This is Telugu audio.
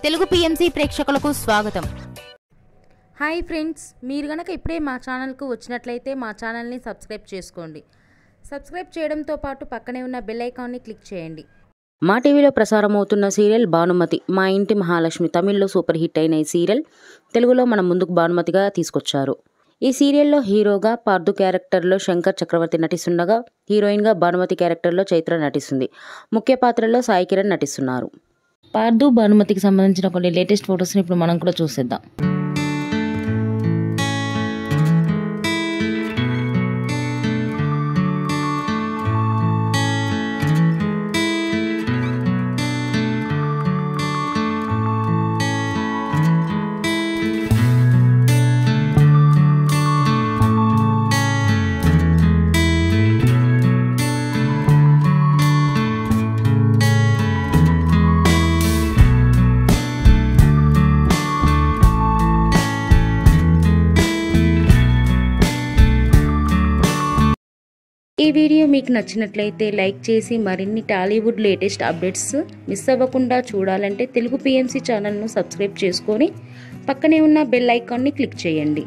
తెలుగు పిఎంసి ప్రేక్షకులకు స్వాగతం. హాయ్ ఫ్రెండ్స్, మీరు గనక ఇప్పుడే మా ఛానల్కు వచ్చినట్లయితే మా ఛానల్ని సబ్స్క్రైబ్ చేసుకోండి. సబ్స్క్రైబ్ చేయడంతో పాటు పక్కనే ఉన్న బెల్ ఐకాన్ని క్లిక్ చేయండి. మా టీవీలో ప్రసారమవుతున్న సీరియల్ భానుమతి, మా ఇంటి మహాలక్ష్మి తమిళ్లో సూపర్ హిట్ అయిన ఈ సీరియల్ తెలుగులో మన ముందుకు భానుమతిగా తీసుకొచ్చారు. ఈ సీరియల్లో హీరోగా పార్థు క్యారెక్టర్లో శంకర్ చక్రవర్తి నటిస్తుండగా, హీరోయిన్గా భానుమతి క్యారెక్టర్లో చైత్ర నటిస్తుంది. ముఖ్య పాత్రలో సాయి కిరణ్ నటిస్తున్నారు. పార్థు భానుమతికి సంబంధించిన కొన్ని లేటెస్ట్ ఫొటోస్ని ఇప్పుడు మనం కూడా చూసేద్దాం. ఈ వీడియో మీకు నచ్చినట్లయితే లైక్ చేసి మరిన్ని టాలీవుడ్ లేటెస్ట్ అప్డేట్స్ మిస్ అవ్వకుండా చూడాలంటే తెలుగు పిఎంసి ఛానల్ను సబ్స్క్రైబ్ చేసుకొని పక్కనే ఉన్న బెల్ ఐకాన్ని క్లిక్ చేయండి.